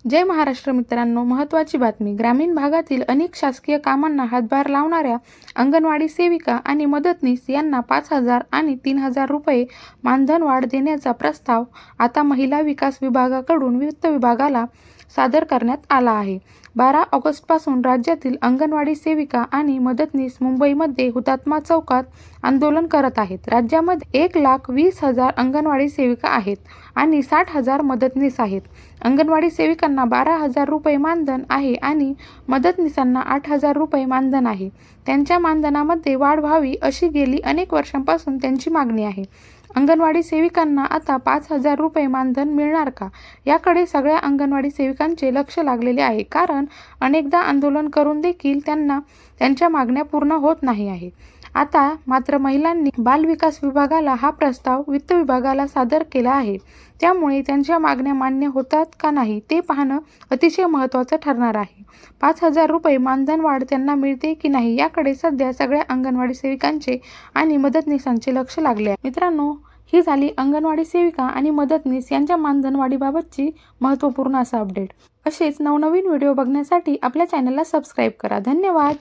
जय महाराष्ट्र मित्रांनो, महत्त्वाची बातमी। ग्रामीण भागातील अनेक शासकीय कामांना हातभार लावणाऱ्या अंगणवाडी सेविका आणि मदतनीस यांना 5,000 आणि 3,000 रुपये मानधन वाढ देण्याचा प्रस्ताव आता महिला विकास विभागाकडून वित्त विभागाला सादर करण्यात आला आहे। 12 ऑगस्टपासून राज्यातील अंगणवाडी सेविका आणि मदतनीस मुंबईमध्ये हुतात्मा चौकात आंदोलन करत आहेत। राज्यामध्ये 1,20,000 अंगणवाडी सेविका आहेत आणि 60,000 मदतनीस आहेत। अंगणवाडी सेविकांना 12,000 रुपये मानधन आहे आणि मदतनीसांना 8,000 रुपये मानधन आहे। त्यांच्या मानधनामध्ये वाढ व्हावी अशी गेली अनेक वर्षांपासून त्यांची मागणी आहे। अंगणवाडी सेविकांना आता 5,000 रुपये मानधन मिळणार का, याकडे सगळ्या अंगणवाडी सेविकांचे लक्ष लागलेले आहे। कारण अनेकदा आंदोलन करून देखील त्यांच्या मागण्या पूर्ण होत नाही आहे। आता मात्र महिलांनी बालविकास विभागाला हा प्रस्ताव वित्त विभागाला सादर केला आहे। त्यामुळे त्यांच्या मागण्या मान्य होतात का नाही ते पाहणं अतिशय महत्त्वाचं ठरणार आहे। 5,000 रुपये मानधन वाढ त्यांना मिळते की नाही याकडे सध्या सगळ्या अंगणवाडी सेविकांचे आणि मदतनीसांचे लक्ष लागले आहे। मित्रांनो, ही झाली अंगणवाडी सेविका आणि मदतनीस यांच्या मानधन वाढीबाबतची महत्त्वपूर्ण असा अपडेट। असेच नवनवीन व्हिडिओ बघण्यासाठी आपल्या चॅनलला सबस्क्राईब करा। धन्यवाद।